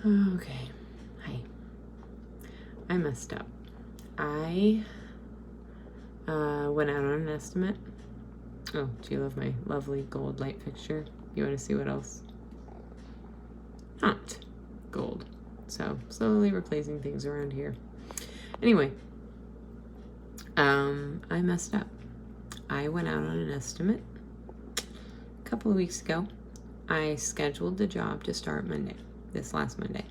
Okay. Hi. I messed up. I went out on an estimate. Oh, do you love my lovely gold light fixture? You want to see what else? Not gold. So, slowly replacing things around here. Anyway, I messed up. I went out on an estimate a couple of weeks ago. I scheduled the job to start Monday, this last Monday.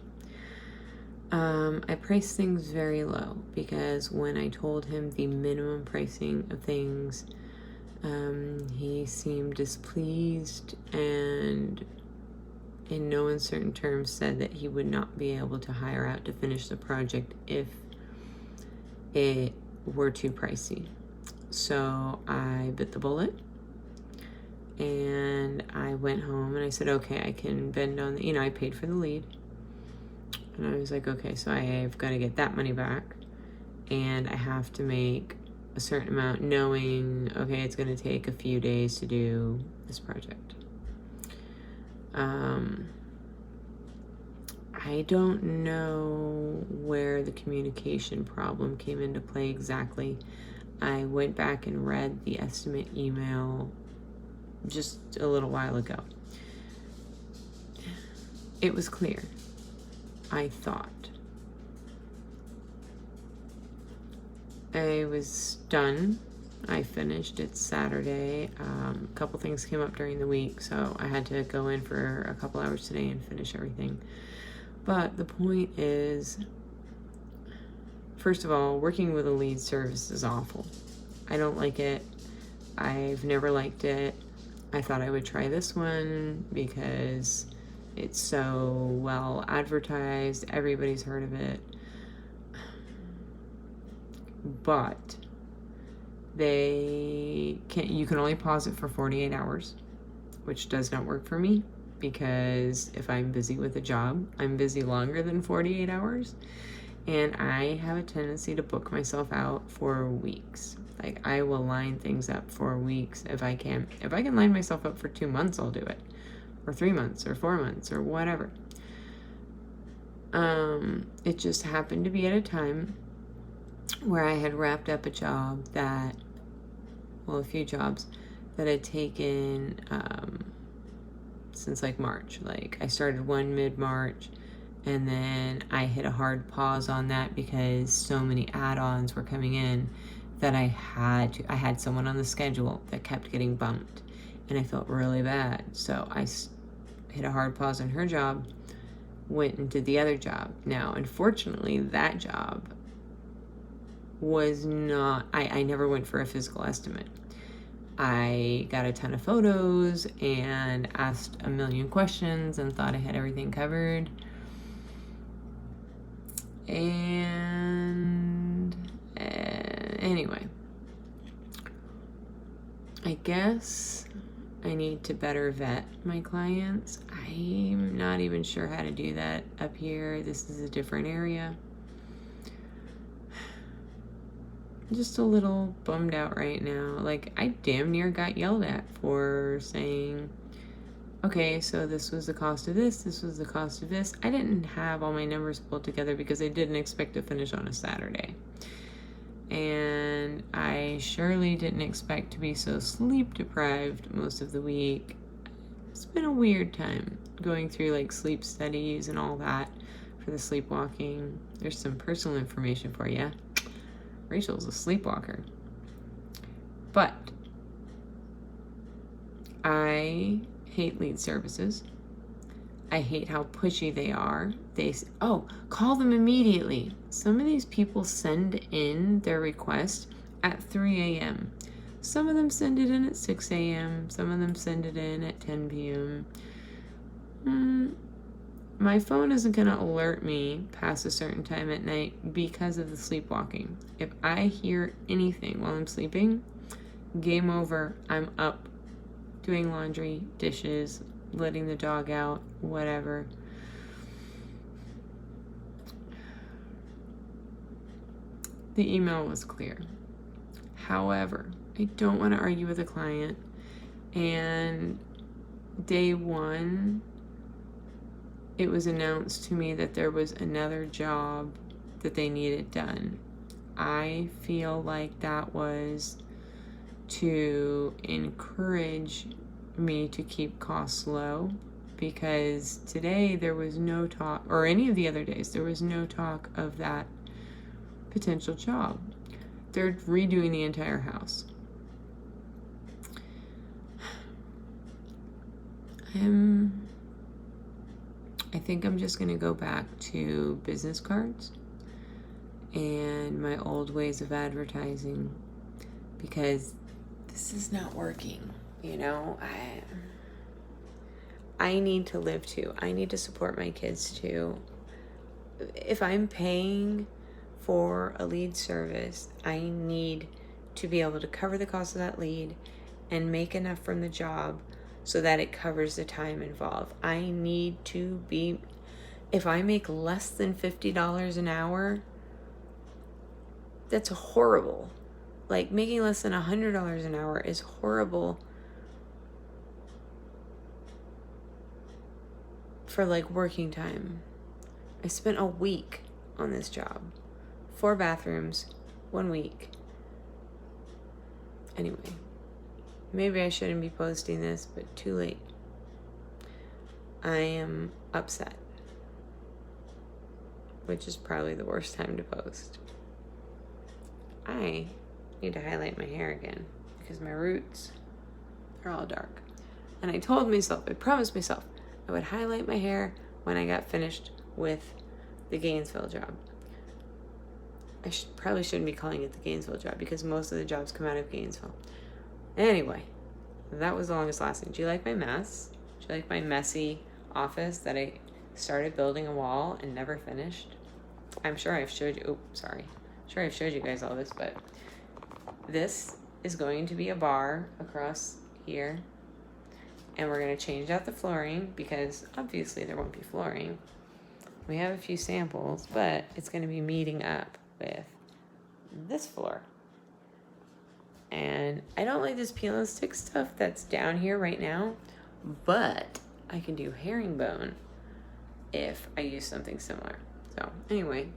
I priced things very low because when I told him the minimum pricing of things, he seemed displeased and in no uncertain terms said that he would not be able to hire out to finish the project if it were too pricey. So I bit the bullet and I went home and I said, okay, I can bend on the, I paid for the lead. And I was like, okay, so I've got to get that money back and I have to make a certain amount knowing, okay, it's going to take a few days to do this project. I don't know where the communication problem came into play exactly. I went back and read the estimate email just a little while ago. It was clear, I thought. I was done. I finished. It's Saturday. A couple things came up during the week, so I had to go in for a couple hours today and finish everything. But the point is, first of all, working with a lead service is awful. I don't like it. I've never liked it. I thought I would try this one because it's so well advertised. Everybody's heard of it. But you can only pause it for 48 hours, which does not work for me because if I'm busy with a job, I'm busy longer than 48 hours. And I have a tendency to book myself out for weeks. Like I will line things up for weeks if I can. If I can line myself up for 2 months, I'll do it. Or 3 months or 4 months or whatever. It just happened to be at a time where I had wrapped up a job a few jobs that had taken since like March. Like I started one mid-March and then I hit a hard pause on that because so many add-ons were coming in that I had someone on the schedule that kept getting bumped and I felt really bad. So I hit a hard pause on her job, went and did the other job. Now, unfortunately, that job was not, I never went for a physical estimate. I got a ton of photos and asked a million questions and thought I had everything covered. And anyway, I guess I need to better vet my clients. I'm not even sure how to do that up here. This is a different area. Just a little bummed out right now. Like, I damn near got yelled at for saying, okay, so this was the cost of this was the cost of this. I didn't have all my numbers pulled together because I didn't expect to finish on a Saturday. And I surely didn't expect to be so sleep deprived most of the week. It's been a weird time going through like sleep studies and all that for the sleepwalking. There's some personal information for you. Rachel's a sleepwalker. But I hate lead services. I hate how pushy they are. They say, oh, call them immediately. Some of these people send in their request at 3 a.m. Some of them send it in at 6 a.m. Some of them send it in at 10 p.m. My phone isn't going to alert me past a certain time at night because of the sleepwalking. If I hear anything while I'm sleeping, game over. I'm up doing laundry, dishes, letting the dog out, whatever. The email was clear. However, I don't want to argue with a client. And day one, it was announced to me that there was another job that they needed done. I feel like that was to encourage me to keep costs low, because today there was no talk, or any of the other days, there was no talk of that potential job. They're redoing the entire house. I think I'm just going to go back to business cards and my old ways of advertising, because this is not working. You know, I need to live too. I need to support my kids too. If I'm paying for a lead service, I need to be able to cover the cost of that lead and make enough from the job so that it covers the time involved. I need to be, if I make less than $50 an hour, that's horrible. Like, making less than $100 an hour is horrible for like working time. I spent a week on this job. 4 bathrooms, 1 week. Anyway, maybe I shouldn't be posting this, but too late. I am upset, which is probably the worst time to post. I need to highlight my hair again because my roots are all dark. And I told myself, I promised myself, I would highlight my hair when I got finished with the Gainesville job. I probably shouldn't be calling it the Gainesville job because most of the jobs come out of Gainesville. Anyway, that was the longest lasting. Do you like my mess? Do you like my messy office that I started building a wall and never finished? I'm sure I've showed you. Oh, sorry. I'm sure I've showed you guys all this, but this is going to be a bar across here. And we're going to change out the flooring because obviously there won't be flooring. We have a few samples, but it's going to be meeting up with this floor. And I don't like this peel and stick stuff that's down here right now, but I can do herringbone if I use something similar. So anyway,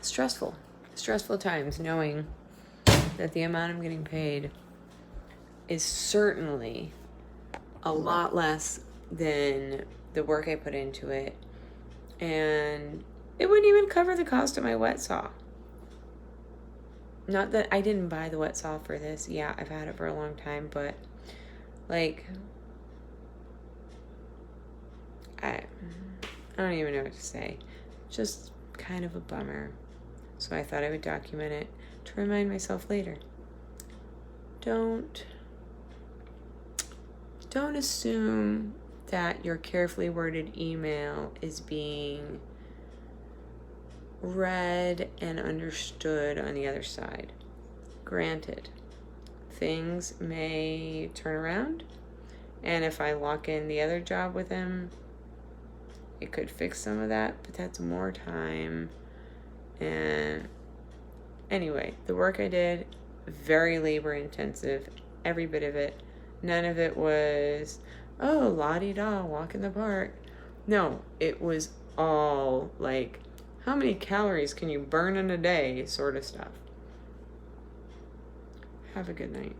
stressful times, knowing that the amount I'm getting paid is certainly a lot less than the work I put into it. And it wouldn't even cover the cost of my wet saw. Not that I didn't buy the wet saw for this. Yeah, I've had it for a long time, but like, I don't even know what to say. Just kind of a bummer. So I thought I would document it to remind myself later. Don't assume that your carefully worded email is being read and understood on the other side. Granted, things may turn around, and if I lock in the other job with him, it could fix some of that, but that's more time. And anyway, the work I did, very labor intensive, every bit of it. None of it was, oh, la-di-da, walk in the park. No, it was all like, how many calories can you burn in a day sort of stuff. Have a good night.